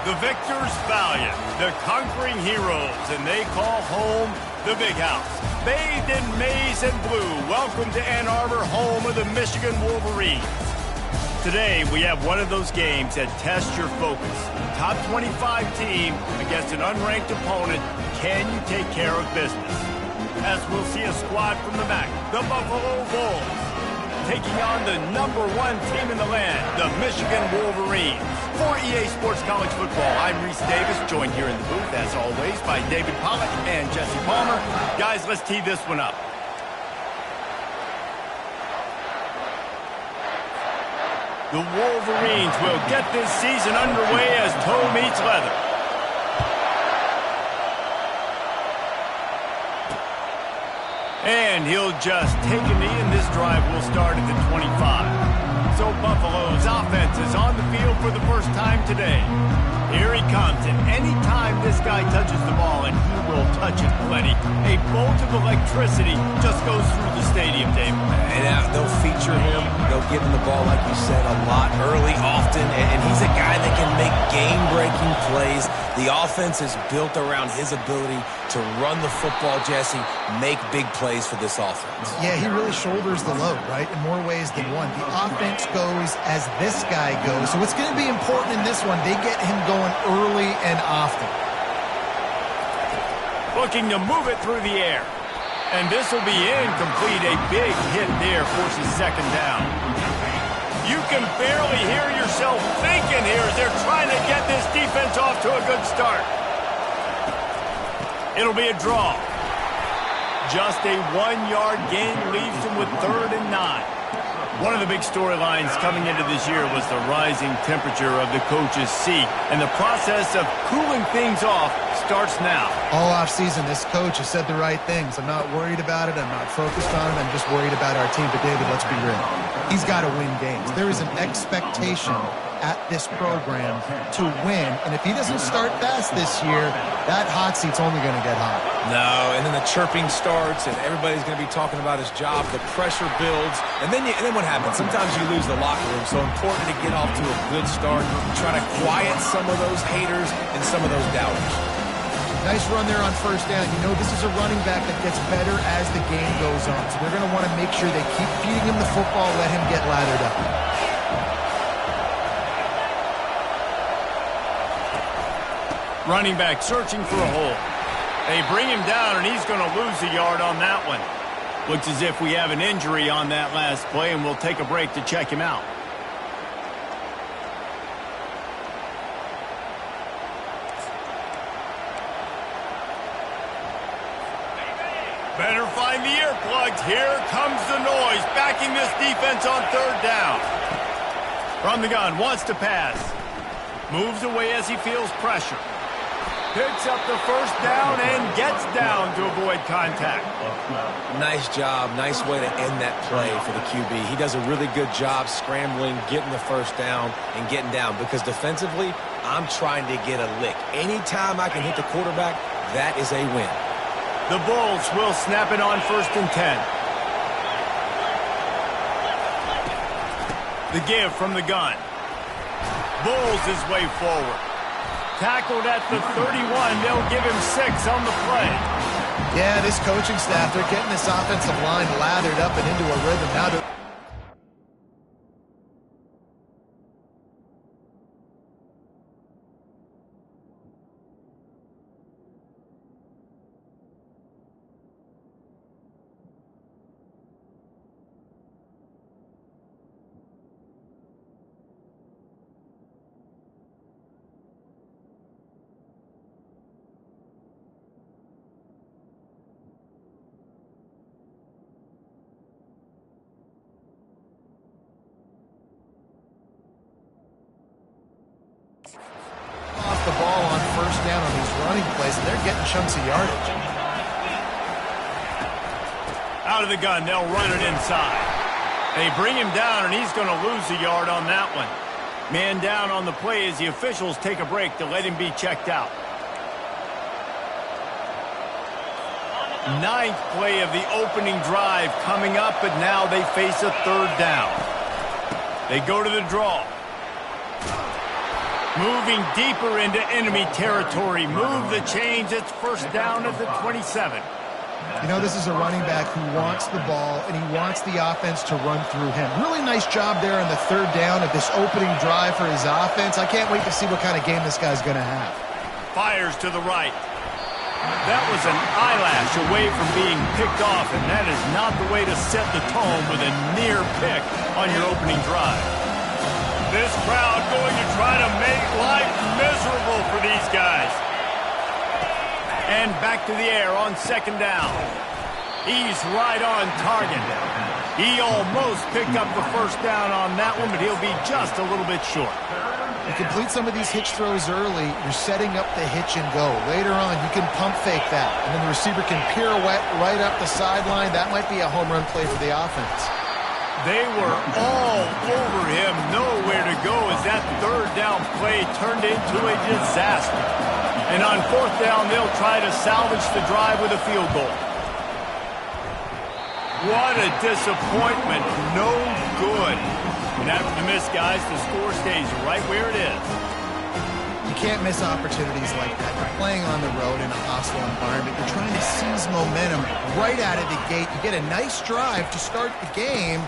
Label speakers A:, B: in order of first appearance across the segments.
A: The victors valiant, the conquering heroes, and they call home the Big House. Bathed in maize and blue, welcome to Ann Arbor, home of the Michigan Wolverines. Today, we have one of those games that tests your focus. Top 25 team against an unranked opponent. Can you take care of business? As we'll see a squad from the MAC, the Buffalo Bulls, taking on the #1 team in the land, the Michigan Wolverines. For EA Sports College Football, I'm Reese Davis, joined here in the booth, as always, by David Pollack and Jesse Palmer. Guys, let's tee this one up. The Wolverines will get this season underway as toe meets leather. And he'll just take a knee, and this drive will start at the 25. So Buffalo's offense is on the field for the first time today. Here he comes, and anytime this guy touches the ball, and he will touch it plenty, a bolt of electricity just goes through the stadium, Dave.
B: And they'll feature him. They'll give him the ball, like you said, a lot, early, often, and he's a guy that can make game-breaking plays. The offense is built around his ability to run the football, Jesse, make big plays for this offense.
C: Yeah, he really shoulders the load, right, in more ways than one. The offense goes as this guy goes. So it's going to be important in this one. They get him going early and often.
A: Looking to move it through the air. And this will be incomplete. A big hit there forces second down. You can barely hear yourself thinking here as they're trying to get this defense off to a good start. It'll be a draw. Just a 1-yard gain leaves them with 3rd and 9. One of the big storylines coming into this year was the rising temperature of the coach's seat, and the process of cooling things off starts now.
C: All offseason, this coach has said the right things. I'm not worried about it. I'm not focused on it. I'm just worried about our team. But, David, let's be real. He's got to win games. There is an expectation at this program to win, and if he doesn't start fast this year, that hot seat's only going to get hot.
B: No, and then the chirping starts, and everybody's going to be talking about his job. The pressure builds, and then what happens? Sometimes you lose the locker room, so important to get off to a good start, try to quiet some of those haters and some of those doubters.
C: Nice run there on first down. You know, this is a running back that gets better as the game goes on, so they're going to want to make sure they keep feeding him the football, let him get lathered up.
A: Running back searching for a hole. They bring him down, and he's going to lose a yard on that one. Looks as if we have an injury on that last play, and we'll take a break to check him out. Better find the earplugs. Here comes the noise, backing this defense on 3rd down. From the gun, wants to pass. Moves away as he feels pressure. Picks up the first down and gets down to avoid contact.
B: Nice job. Nice way to end that play for the QB. He does a really good job scrambling, getting the first down, and getting down. Because defensively, I'm trying to get a lick. Anytime I can hit the quarterback, that is a win.
A: The Bulls will snap it on 1st and 10. The give from the gun. Bulls his way forward. Tackled at the 31. They'll give him 6 on the play.
C: Yeah, this coaching staff, they're getting this offensive line lathered up and into a rhythm. Now they're off the ball on first down on these running plays, and they're getting chunks of yardage.
A: Out of the gun, they'll run it inside. They bring him down, and he's going to lose a yard on that one. Man down on the play as the officials take a break to let him be checked out. 9th play of the opening drive coming up, but now they face a 3rd down. They go to the draw. Moving deeper into enemy territory. Move the chains. It's first down at the 27.
C: You know, this is a running back who wants the ball, and he wants the offense to run through him. Really nice job there on the third down of this opening drive for his offense. I can't wait to see what kind of game this guy's going to have.
A: Fires to the right. That was an eyelash away from being picked off, and that is not the way to set the tone with a near pick on your opening drive. This crowd going to try to make life miserable for these guys. And back to the air on second down. He's right on target. He almost picked up the first down on that one, but he'll be just a little bit short.
C: You complete some of these hitch throws early, you're setting up the hitch and go. Later on, you can pump fake that, and then the receiver can pirouette right up the sideline. That might be a home run play for the offense.
A: They were all over him, nowhere to go as that third down play turned into a disaster. And on fourth down, they'll try to salvage the drive with a field goal. What a disappointment. No good. And after the miss, guys, the score stays right where it is.
C: You can't miss opportunities like that. You're playing on the road in a hostile environment. You're trying to seize momentum right out of the gate. You get a nice drive to start the game,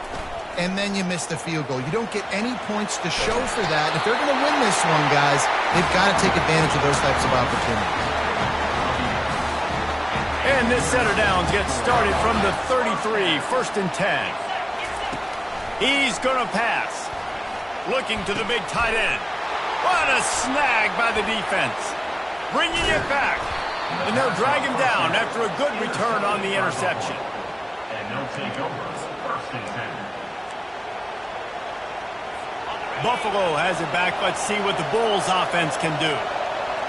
C: and then you miss the field goal. You don't get any points to show for that. If they're going to win this one, guys, they've got to take advantage of those types of opportunities.
A: And this set of downs gets started from the 33, first and 10. He's going to pass. Looking to the big tight end. What a snag by the defense. Bringing it back. And they'll drag him down after a good return on the interception.
D: And they'll take over first and 10.
A: Buffalo has it back. Let's see what the Bulls offense can do.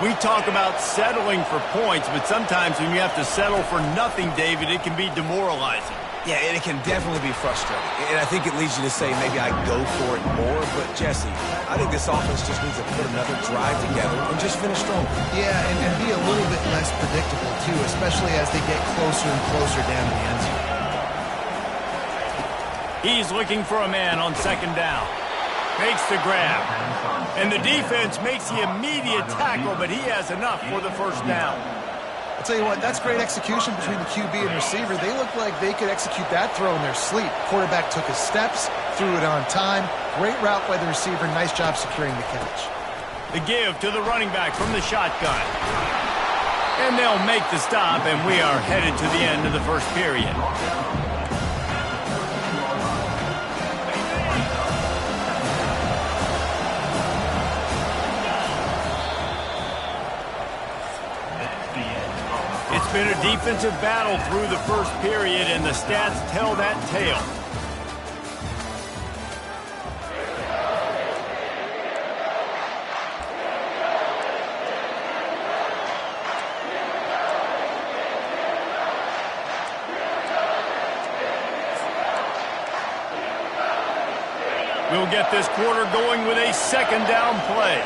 A: We talk about settling for points, but sometimes when you have to settle for nothing, David, it can be demoralizing.
B: Yeah, and it can definitely be frustrating. And I think it leads you to say maybe I go for it more. But, Jesse, I think this offense just needs to put another drive together and just finish strong.
C: Yeah, and be a little bit less predictable, too, especially as they get closer and closer down to the end zone.
A: He's looking for a man on second down. Makes the grab. And the defense makes the immediate tackle, but he has enough for the first down.
C: I'll tell you what, that's great execution between the QB and receiver. They look like they could execute that throw in their sleep. Quarterback took his steps, threw it on time. Great route by the receiver. Nice job securing the catch.
A: The give to the running back from the shotgun. And they'll make the stop, and we are headed to the end of the first period. It's been a defensive battle through the first period, and the stats tell that tale. We'll get this quarter going with a second down play.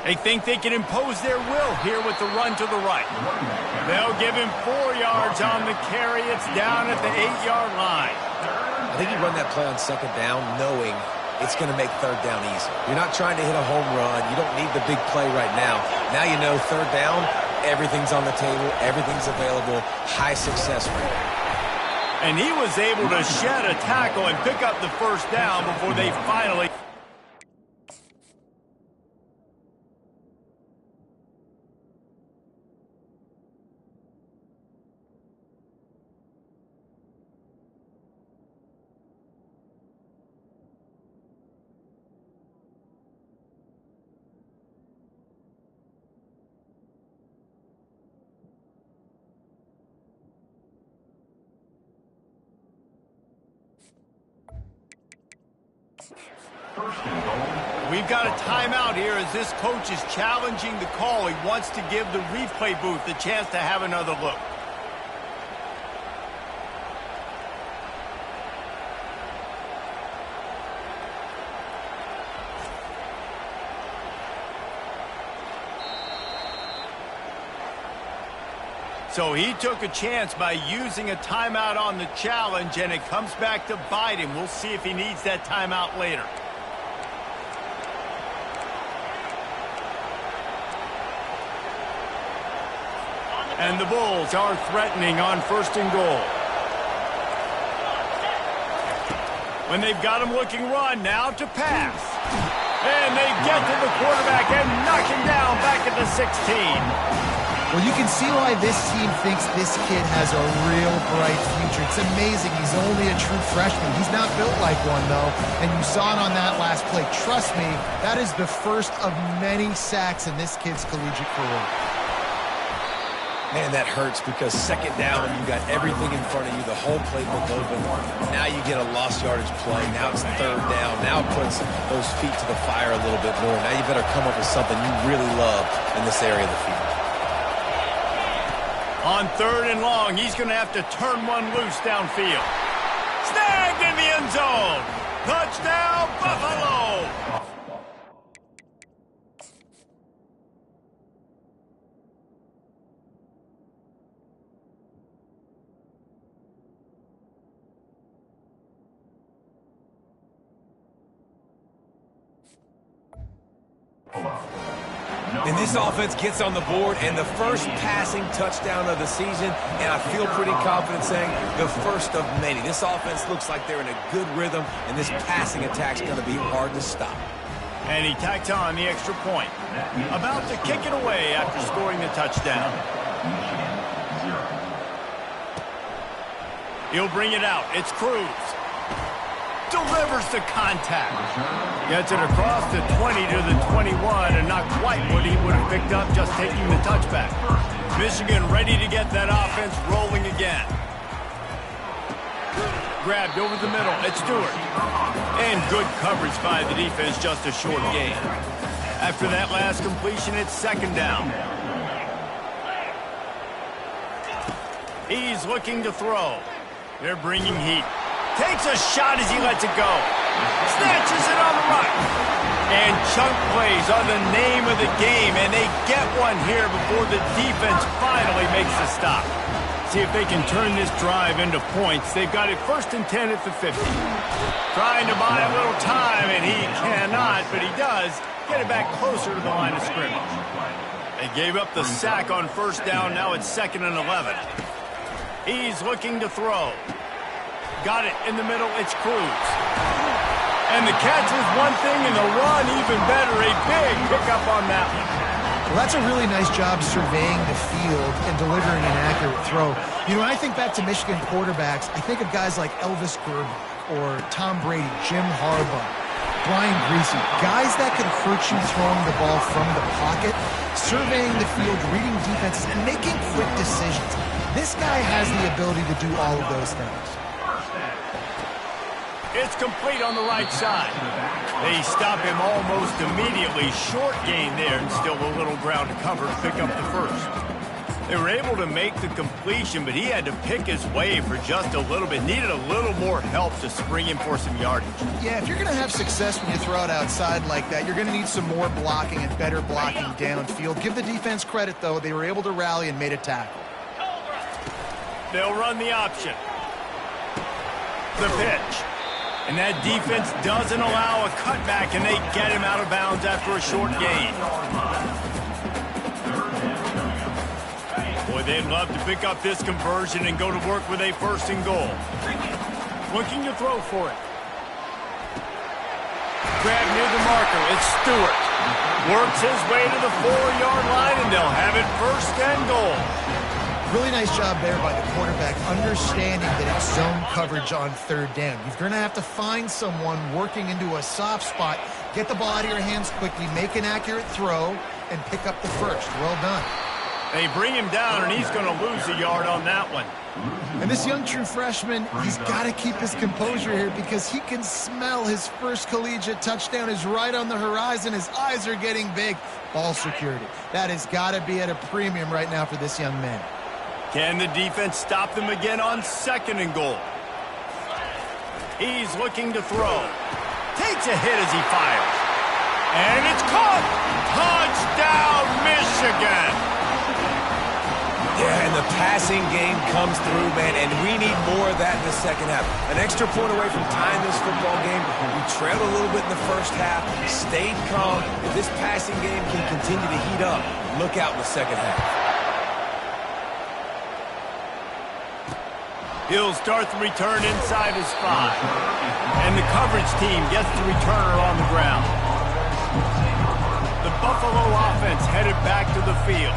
A: They think they can impose their will here with the run to the right. They'll give him 4 yards on the carry. It's down at the 8-yard line.
B: I think you run that play on second down knowing it's going to make third down easy. You're not trying to hit a home run. You don't need the big play right now. Now you know third down, everything's on the table, everything's available, high success rate.
A: And he was able to shed a tackle and pick up the first down before they finally... We've got a timeout here as this coach is challenging the call. He wants to give the replay booth the chance to have another look. So he took a chance by using a timeout on the challenge, and it comes back to bite him. We'll see if he needs that timeout later. And the Bulls are threatening on 1st and goal. When they've got him looking run, now to pass. And they get to the quarterback and knock him down back at the 16.
C: Well, you can see why this team thinks this kid has a real bright future. It's amazing. He's only a true freshman. He's not built like one, though. And you saw it on that last play. Trust me, that is the first of many sacks in this kid's collegiate career.
B: Man, that hurts because 2nd down, you got everything in front of you, the whole playbook open. Now you get a lost yardage play. Now it's 3rd down. Now it puts those feet to the fire a little bit more. Now you better come up with something you really love in this area of the field.
A: On 3rd and long, he's going to have to turn one loose downfield. Snagged in the end zone. Touchdown, Buffalo!
B: And this offense gets on the board, and the first passing touchdown of the season, and I feel pretty confident saying the first of many. This offense looks like they're in a good rhythm, and this passing attack's going to be hard to stop.
A: And he tacked on the extra point. About to kick it away after scoring the touchdown. He'll bring it out. It's Cruz. Delivers the contact. Gets it across the 20 to the 21, and not quite what he would have picked up just taking the touchback. Michigan ready to get that offense rolling again. Grabbed over the middle. It's Stewart. And good coverage by the defense, just a short gain. After that last completion, it's 2nd down. He's looking to throw. They're bringing heat. Takes a shot as he lets it go. Snatches it on the run. And chunk plays are the name of the game, and they get one here before the defense finally makes a stop. See if they can turn this drive into points. They've got it 1st and 10 at the 50. Trying to buy a little time, and he cannot, but he does get it back closer to the line of scrimmage. They gave up the sack on 1st down. Now it's 2nd and 11. He's looking to throw. Got it in the middle. It's Cruz. And the catch was one thing, and the run even better. A big pickup on that one.
C: Well, that's a really nice job surveying the field and delivering an accurate throw. You know, when I think back to Michigan quarterbacks, I think of guys like Elvis Gerber or Tom Brady, Jim Harbaugh, Brian Greasy, guys that could hurt you throwing the ball from the pocket, surveying the field, reading defenses, and making quick decisions. This guy has the ability to do all of those things.
A: It's complete on the right side. They stop him almost immediately. Short gain there, and still a little ground to cover to pick up the first. They were able to make the completion, but he had to pick his way for just a little bit. Needed a little more help to spring him for some yardage.
C: Yeah, if you're going to have success when you throw it outside like that, you're going to need some more blocking and better blocking downfield. Give the defense credit, though. They were able to rally and made a tackle.
A: They'll run the option. The pitch. And that defense doesn't allow a cutback, and they get him out of bounds after a short gain. Boy, they'd love to pick up this conversion and go to work with a 1st and goal. Looking to throw for it. Grab near the marker. It's Stewart. Works his way to the 4-yard line, and they'll have it 1st and goal.
C: Really nice job there by the quarterback, understanding that it's zone coverage on 3rd down. You're going to have to find someone working into a soft spot, get the ball out of your hands quickly, make an accurate throw, and pick up the first. Well done.
A: They bring him down, and he's going to lose a yard on that one.
C: And this young true freshman, he's got to keep his composure here because he can smell his first collegiate touchdown is right on the horizon. His eyes are getting big. Ball security. That has got to be at a premium right now for this young man.
A: Can the defense stop them again on 2nd and goal? He's looking to throw. Takes a hit as he fires. And it's caught. Touchdown, Michigan.
B: Yeah, and the passing game comes through, man, and we need more of that in the second half. An extra point away from tying this football game. We trailed a little bit in the first half, stayed calm. If this passing game can continue to heat up, look out in the second half.
A: He'll start the return inside his 5. And the coverage team gets the returner on the ground. The Buffalo offense headed back to the field.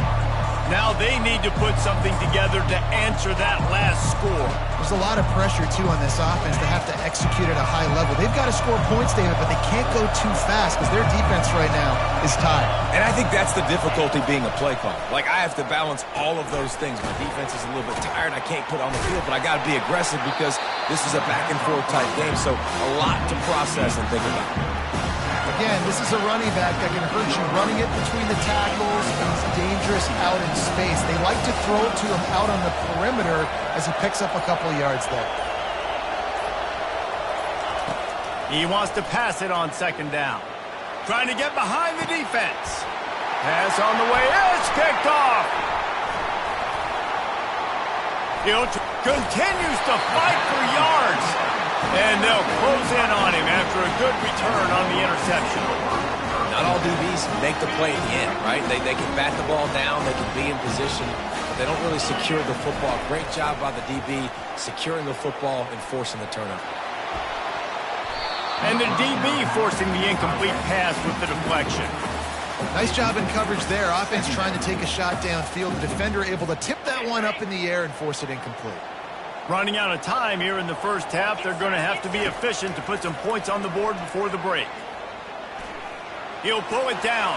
A: Now they need to put something together to answer that last score.
C: There's a lot of pressure, too, on this offense. They have to execute at a high level. They've got to score points, David, but they can't go too fast because their defense right now is tired.
B: And I think that's the difficulty being a play caller. Like, I have to balance all of those things. My defense is a little bit tired. I can't put on the field, but I got to be aggressive because this is a back-and-forth type game, so a lot to process and think about.
C: Again, this is a running back that can hurt you running it between the tackles. He's dangerous out in space. They like to throw it to him out on the perimeter as he picks up a couple of yards there.
A: He wants to pass it on second down. Trying to get behind the defense. Pass on the way. It's picked off. Hill continues to fight for yards. And they'll close in on him after a good return on the interception.
B: Not all DBs make the play at the end, right? They can bat the ball down, they can be in position, but they don't really secure the football. Great job by the DB securing the football and forcing the turnover.
A: And the DB forcing the incomplete pass with the deflection.
C: Nice job in coverage there. Offense trying to take a shot downfield. The defender able to tip that one up in the air and force it incomplete.
A: Running out of time here in the first half, they're going to have to be efficient to put some points on the board before the break. He'll pull it down.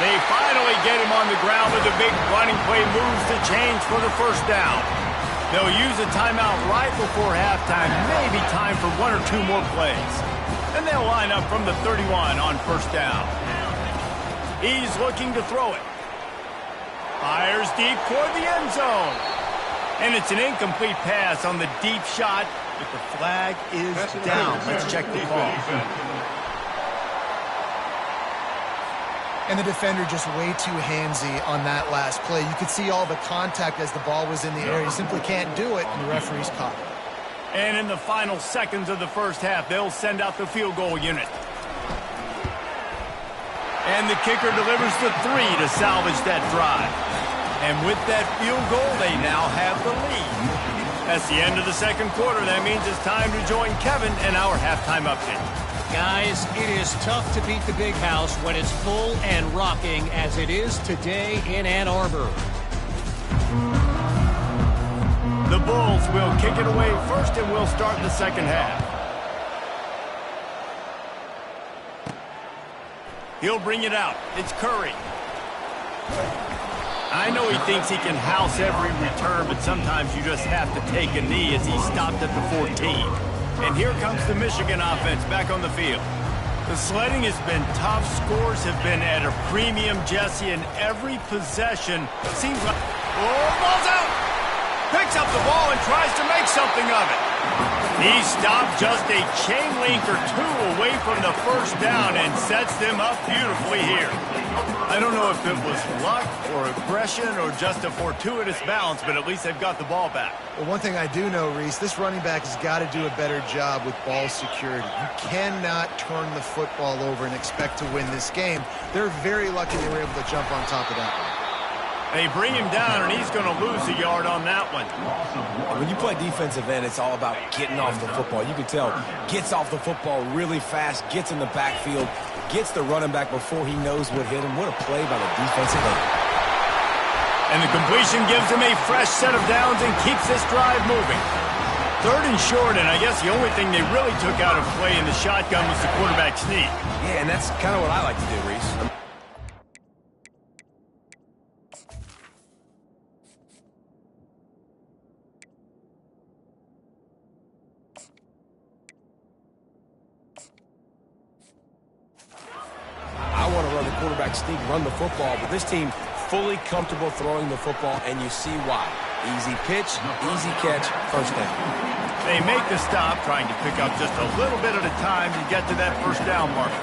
A: They finally get him on the ground with a big running play, moves the chains for the first down. They'll use a timeout right before halftime, maybe time for 1 or 2 more plays. And they'll line up from the 31 on first down. He's looking to throw it. Fires deep toward the end zone. And it's an incomplete pass on the deep shot, but the flag is down. Let's check the call.
C: And the defender just way too handsy on that last play. You could see all the contact as the ball was in the air. You simply can't do it, and the referee's caught it.
A: And in the final seconds of the first half, they'll send out the field goal unit. And the kicker delivers the 3 to salvage that drive. And with that field goal, they now have the lead. That's the end of the second quarter. That means it's time to join Kevin in our halftime update.
E: Guys, it is tough to beat the Big House when it's full and rocking as it is today in Ann Arbor.
A: The Bulls will kick it away first, and we'll start the second half. He'll bring it out. It's Curry. I know he thinks he can house every return, but sometimes you just have to take a knee as he stopped at the 14. And here comes the Michigan offense back on the field. The sledding has been tough. Scores have been at a premium, Jesse, in every possession. Seems like... Oh, ball's out! Picks up the ball and tries to make something of it. He stopped just a chain link or 2 away from the first down and sets them up beautifully here. I don't know if it was luck or aggression or just a fortuitous bounce, but at least they've got the ball back.
C: Well, one thing I do know, Reese, this running back has got to do a better job with ball security. You cannot turn the football over and expect to win this game. They're very lucky they were able to jump on top of that one.
A: They bring him down, and he's going to lose a yard on that one.
B: When you play defensive end, it's all about getting off the football. You can tell, gets off the football really fast, gets in the backfield, gets the running back before he knows what hit him. What a play by the defensive end.
A: And the completion gives him a fresh set of downs and keeps this drive moving. 3rd and short, and I guess the only thing they really took out of play in the shotgun was the quarterback sneak.
B: Yeah, and that's kind of what I like to do, Reese. I want to run the quarterback sneak, run the football, but this team fully comfortable throwing the football, and you see why. Easy pitch, easy catch, first down.
A: They make the stop, trying to pick up just a little bit at a time to get to that first down marker.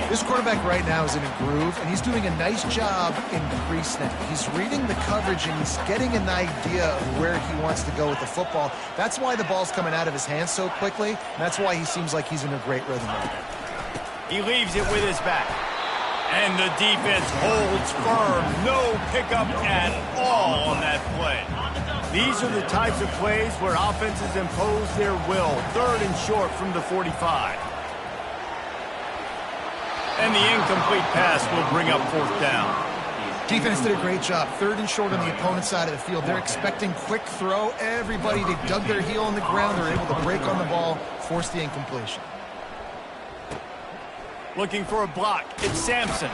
C: This quarterback right now is in a groove, and he's doing a nice job in pre-snap. He's reading the coverage, and he's getting an idea of where he wants to go with the football. That's why the ball's coming out of his hands so quickly, and that's why he seems like he's in a great rhythm right now.
A: He leaves it with his back. And the defense holds firm. No pickup at all on that play. These are the types of plays where offenses impose their will. 3rd and short from the 45. And the incomplete pass will bring up 4th down.
C: Defense did a great job. 3rd and short on the opponent's side of the field. They're expecting quick throw. Everybody, they dug their heel on the ground. They're able to break on the ball, force the incompletion.
A: Looking for a block. It's Sampson.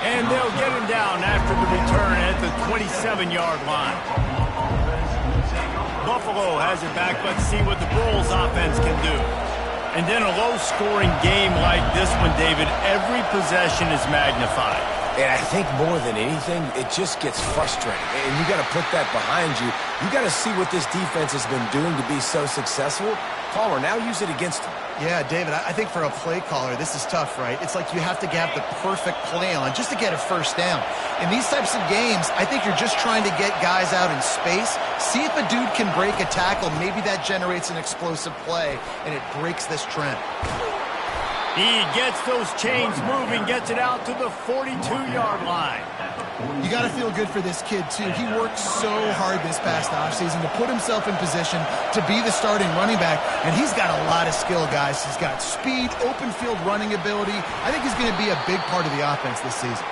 A: And they'll get him down after the return at the 27-yard line. Buffalo has it back. Let's see what the Bulls offense can do. And then a low-scoring game like this one, David, every possession is magnified.
B: And I think more than anything, it just gets frustrating. And you got to put that behind you. You got to see what this defense has been doing to be so successful. Caller, now use it against them.
C: Yeah, David, I think for a play caller, this is tough, right? It's like you have to have the perfect play on just to get a first down. In these types of games, I think you're just trying to get guys out in space, see if a dude can break a tackle. Maybe that generates an explosive play, and it breaks this trend.
A: He gets those chains moving, gets it out to the 42-yard line.
C: You got to feel good for this kid, too. He worked so hard this past offseason to put himself in position to be the starting running back, and he's got a lot of skill, guys. He's got speed, open field running ability. I think he's going to be a big part of the offense this season.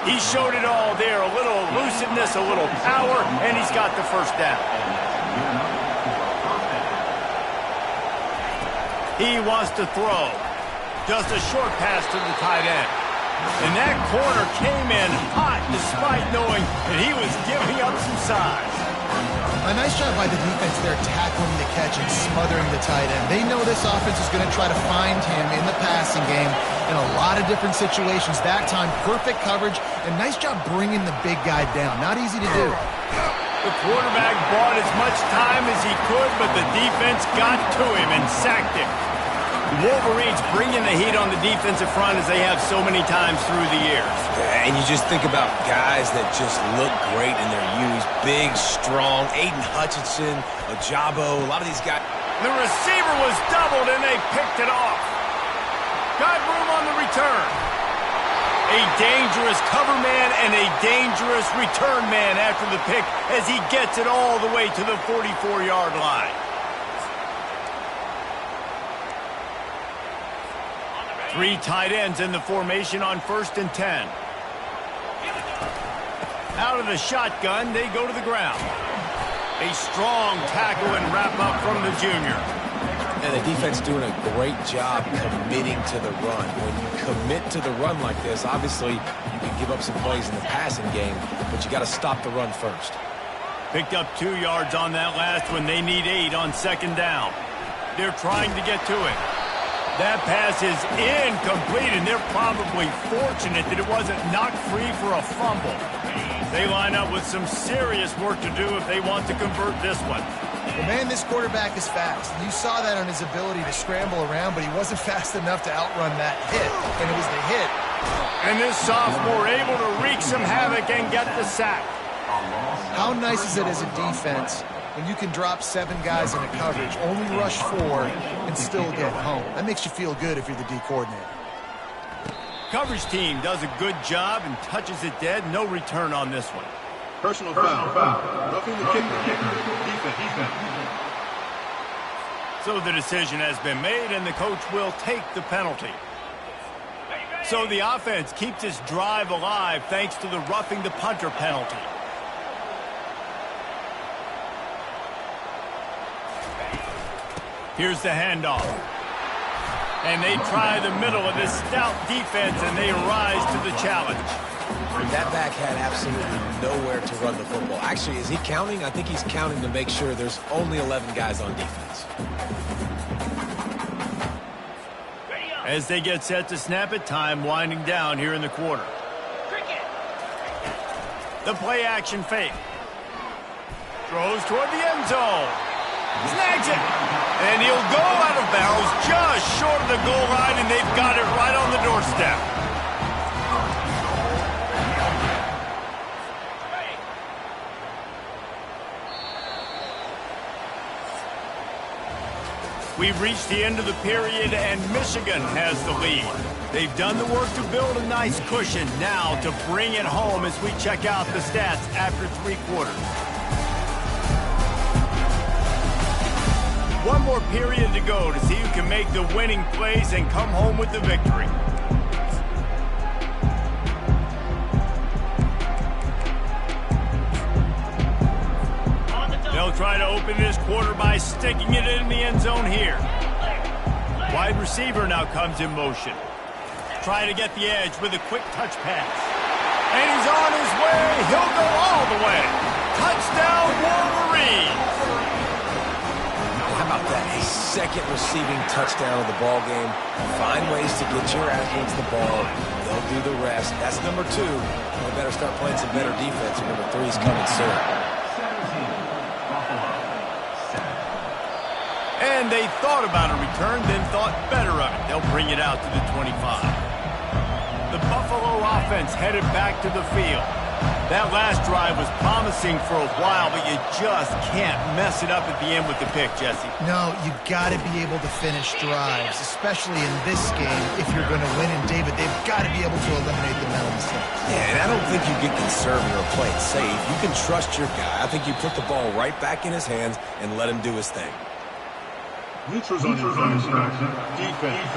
A: He showed it all there, a little elusiveness, a little power, and he's got the first down. He wants to throw. Just a short pass to the tight end. And that corner came in hot despite knowing that he was giving up some size.
C: A nice job by the defense there tackling the catch and smothering the tight end. They know this offense is going to try to find him in the passing game in a lot of different situations. That time, perfect coverage, and nice job bringing the big guy down. Not easy to do.
A: The quarterback bought as much time as he could, but the defense got to him and sacked him. The Wolverines bringing the heat on the defensive front as they have so many times through the years.
B: And you just think about guys that just look great in their youth. Big, strong, Aiden Hutchinson, Ojabo, a lot of these guys.
A: The receiver was doubled and they picked it off. Got room on the return. A dangerous cover man and a dangerous return man after the pick as he gets it all the way to the 44-yard line. Three tight ends in the formation on 1st and 10. Out of the shotgun, they go to the ground. A strong tackle and wrap up from the junior.
B: And the defense doing a great job committing to the run. When you commit to the run like this, obviously you can give up some plays in the passing game, but you got to stop the run first.
A: Picked up 2 yards on that last one. They need 8 on 2nd down. They're trying to get to it. That pass is incomplete, and they're probably fortunate that it wasn't knocked free for a fumble. They line up with some serious work to do if they want to convert this one.
C: Well, man, this quarterback is fast. You saw that on his ability to scramble around, but he wasn't fast enough to outrun that hit, and it was the hit.
A: And this sophomore able to wreak some havoc and get the sack.
C: How nice is it as a defense when you can drop 7 guys in a coverage, only rush 4, and still get home? That makes you feel good if you're the D coordinator.
A: Coverage team does a good job and touches it dead. No return on this one.
F: Personal foul. Roughing the kicker. Defense.
A: So the decision has been made, and the coach will take the penalty. So the offense keeps its drive alive thanks to the roughing the punter penalty. Here's the handoff. And they try the middle of this stout defense, and they rise to the challenge.
B: That back had absolutely nowhere to run the football. Actually, is he counting? I think he's counting to make sure there's only 11 guys on defense.
A: As they get set to snap it, time winding down here in the quarter. The play action fake. Throws toward the end zone. Snags it. And he'll go out of bounds just short of the goal line, and they've got it right on the doorstep. We've reached the end of the period, and Michigan has the lead. They've done the work to build a nice cushion now to bring it home as we check out the stats after 3 quarters. One more period to go to see who can make the winning plays and come home with the victory. They'll try to open this quarter by sticking it in the end zone here. Wide receiver now comes in motion. Try to get the edge with a quick touch pass. And he's on his way. He'll go all the way. Touchdown, Wolverines!
B: How about that? A second receiving touchdown of the ball game. Find ways to get your athletes the ball. They'll do the rest. That's number 2. We better start playing some better defense. Number 3 is coming soon.
A: And they thought about a return, then thought better of it. They'll bring it out to the 25. The Buffalo offense headed back to the field. That last drive was promising for a while, but you just can't mess it up at the end with the pick, Jesse.
C: No, you got to be able to finish drives, especially in this game. If you're going to win, and David, they've got to be able to eliminate the mental mistakes.
B: Yeah, and I don't think you get conservative or play it safe. You can trust your guy. I think you put the ball right back in his hands and let him do his thing.
F: Neutrals on your defense.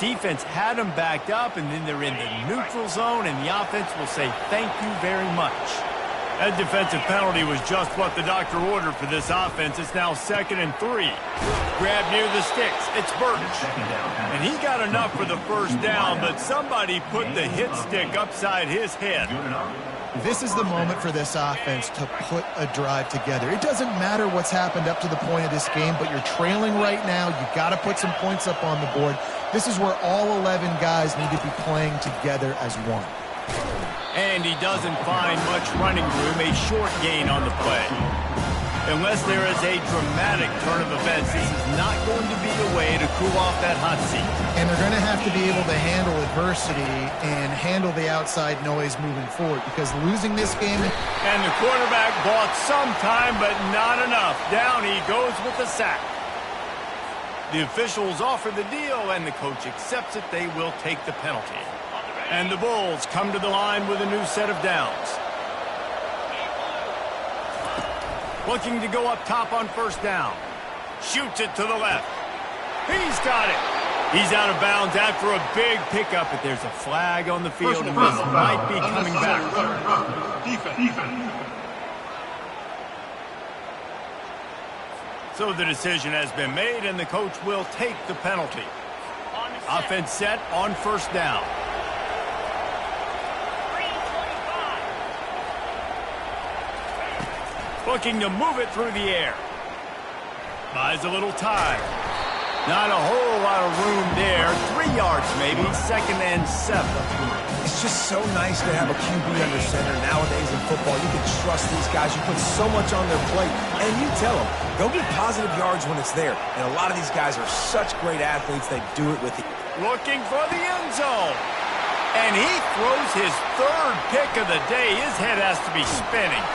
A: Defense had them backed up, and then they're in the neutral zone, and the offense will say thank you very much. That defensive penalty was just what the doctor ordered for this offense. It's now 2nd and 3. Grab near the sticks. It's Burton. And he got enough for the first down, but somebody put the hit stick upside his head.
C: This is the moment for this offense to put a drive together. It doesn't matter what's happened up to the point of this game, but you're trailing right now. You got to put some points up on the board. This is where all 11 guys need to be playing together as one.
A: And he doesn't find much running room, a short gain on the play. Unless there is a dramatic turn of events, this is not going to be a way to cool off that hot seat.
C: And they're going to have to be able to handle adversity and handle the outside noise moving forward, because losing this game...
A: And the quarterback bought some time, but not enough. Down he goes with the sack. The officials offer the deal, and the coach accepts it. They will take the penalty. And the Bulls come to the line with a new set of downs. Looking to go up top on first down. Shoots it to the left. He's got it. He's out of bounds after a big pickup, but there's a flag on the field, and this might be coming back.
F: Defense.
A: So the decision has been made, and the coach will take the penalty. Offense set on first down. Looking to move it through the air. Buys a little time. Not a whole lot of room there. 3 yards maybe. 2nd and 7.
B: It's just so nice to have a QB under center nowadays in football. You can trust these guys. You put so much on their plate, and you tell them, go get positive yards when it's there. And a lot of these guys are such great athletes. They do it with it.
A: Looking for the end zone. And he throws his 3rd pick of the day. His head has to be spinning.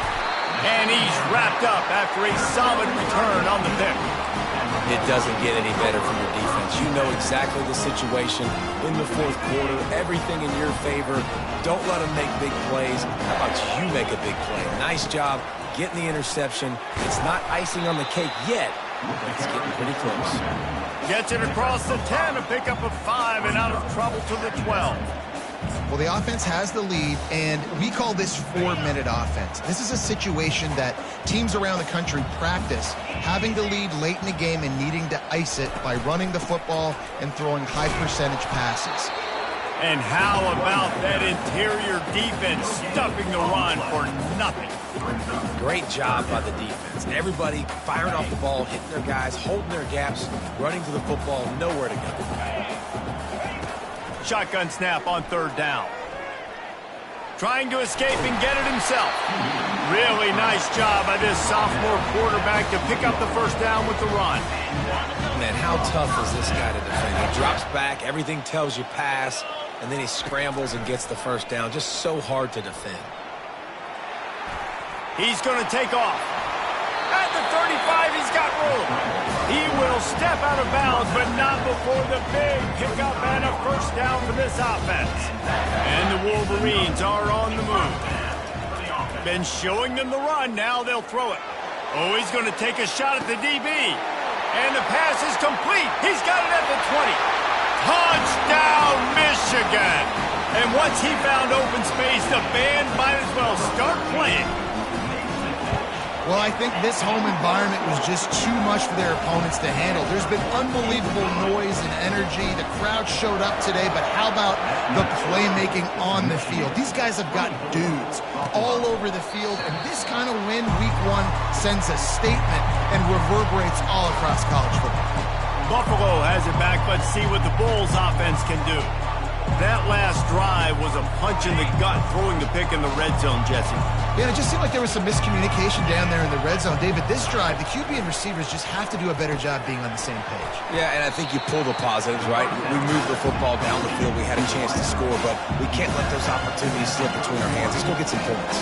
A: And he's wrapped up after a solid return on the pick.
B: It doesn't get any better from your defense. You know exactly the situation in the 4th quarter. Everything in your favor. Don't let them make big plays. How about you make a big play? Nice job getting the interception. It's not icing on the cake yet, but it's getting pretty close.
A: Gets it across the 10, a pickup of 5, and out of trouble to the 12.
C: Well, the offense has the lead, and we call this 4-minute offense. This is a situation that teams around the country practice, having the lead late in the game and needing to ice it by running the football and throwing high-percentage passes.
A: And how about that interior defense stuffing the run for nothing?
B: Great job by the defense. Everybody firing off the ball, hitting their guys, holding their gaps, running to the football, nowhere to go.
A: Shotgun snap on 3rd down. Trying to escape and get it himself. Really nice job by this sophomore quarterback to pick up the first down with the run.
B: Man, how tough is this guy to defend? He drops back, everything tells you pass, and then he scrambles and gets the first down. Just so hard to defend.
A: He's going to take off. At the 35, he's got room. He will step out of bounds, but not before the big pickup and a first down for this offense. And the Wolverines are on the move. Been showing them the run, now they'll throw it. Oh, he's going to take a shot at the DB. And the pass is complete. He's got it at the 20. Touchdown, Michigan! And once he found open space, the band might as well start playing.
C: Well, I think this home environment was just too much for their opponents to handle. There's been unbelievable noise and energy. The crowd showed up today, but how about the playmaking on the field? These guys have got dudes all over the field, and this kind of win week one sends a statement and reverberates all across college football.
A: Buffalo has it back. Let's see what the Bulls offense can do. That last drive was a punch in the gut, throwing the pick in the red zone, Jesse.
C: Yeah, it just seemed like there was some miscommunication down there in the red zone. David, this drive, the QB and receivers just have to do a better job being on the same page.
B: Yeah, and I think you pull the positives, right? We moved the football down the field. We had a chance to score, but we can't let those opportunities slip between our hands. Let's go get some points.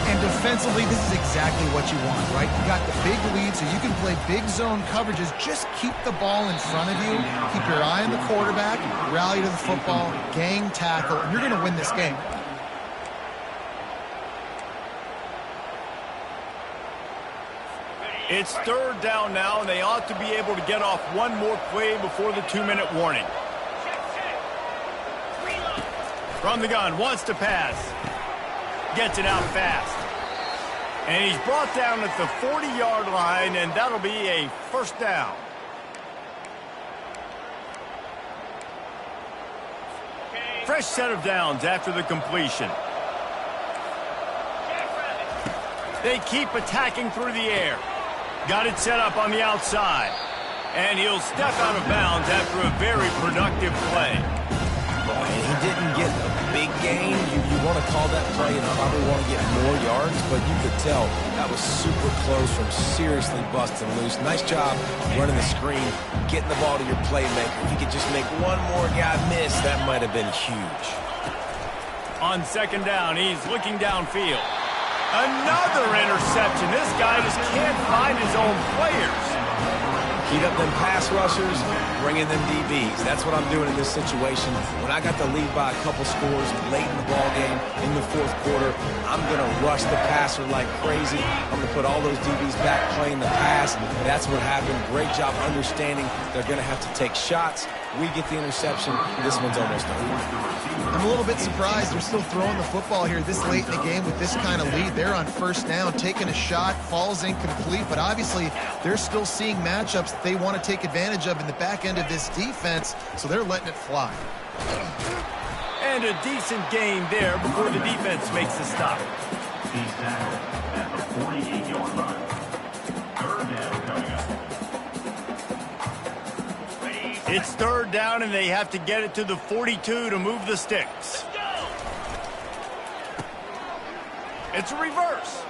C: And defensively, this is exactly what you want, right? You got the big lead, so you can play big zone coverages. Just keep the ball in front of you. Keep your eye on the quarterback, rally to the football, gang tackle, and you're going to win this game.
A: It's third down now, and they ought to be able to get off one more play before the 2-minute warning. From the gun, wants to pass. Gets it out fast. And he's brought down at the 40-yard line, and that'll be a first down. Fresh set of downs after the completion. They keep attacking through the air. Got it set up on the outside. And he'll step out of bounds after a very productive play.
B: And he didn't get a big gain. You want to call that play and probably want to get more yards, but you could tell that was super close from seriously busting loose. Nice job running the screen, getting the ball to your playmaker. If you could just make one more guy miss, that might have been huge.
A: On second down, he's looking downfield. Another interception. This guy just can't find his own players.
B: Heat up them pass rushers, bring in them DBs. That's what I'm doing in this situation. When I got the lead by a couple scores late in the ball game, in the fourth quarter, I'm going to rush the passer like crazy. I'm going to put all those DBs back playing the pass. That's what happened. Great job understanding they're going to have to take shots. We get the interception. This one's almost over.
C: I'm a little bit surprised they're still throwing the football here this late in the game with this kind of lead. They're on first down, taking a shot, falls incomplete, but obviously they're still seeing matchups that they want to take advantage of in the back end of this defense, so they're letting it fly.
A: And a decent gain there before the defense makes the stop.
D: He's tackled at the 48-yard line. Third down coming up.
A: It's third down, and they have to get it to the 42 to move the sticks. It's a reverse.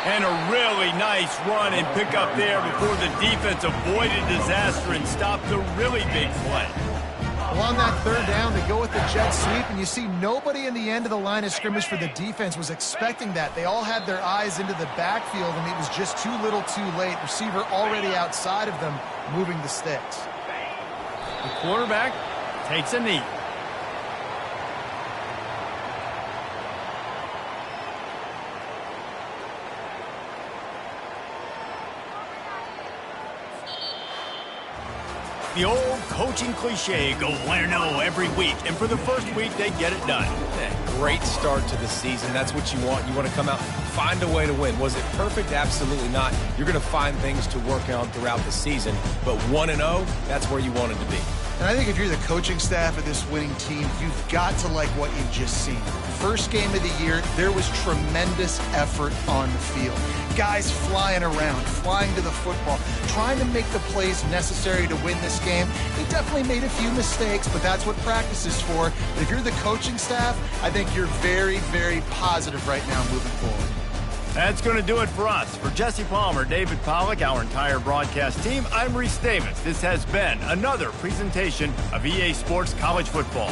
A: And a really nice run and pick up there before the defense avoided disaster and stopped a really big play.
C: Well, on that third down, they go with the jet sweep, and you see nobody in the end of the line of scrimmage for the defense was expecting that. They all had their eyes into the backfield, and it was just too little too late. Receiver already outside of them, moving the sticks.
A: The quarterback takes a knee. The old coaching cliche, go win or no every week. And for the first week, they get it done.
B: Great start to the season. That's what you want. You want to come out, find a way to win. Was it perfect? Absolutely not. You're going to find things to work on throughout the season. But 1-0, that's where you wanted to be.
C: And I think if you're the coaching staff of this winning team, you've got to like what you've just seen. First game of the year, there was tremendous effort on the field. Guys flying around, flying to the football, trying to make the plays necessary to win this game. They definitely made a few mistakes, but that's what practice is for. But if you're the coaching staff, I think you're very, very positive right now moving forward.
A: That's going to do it for us. For Jesse Palmer, David Pollack, our entire broadcast team, I'm Reese Davis. This has been another presentation of EA Sports College Football.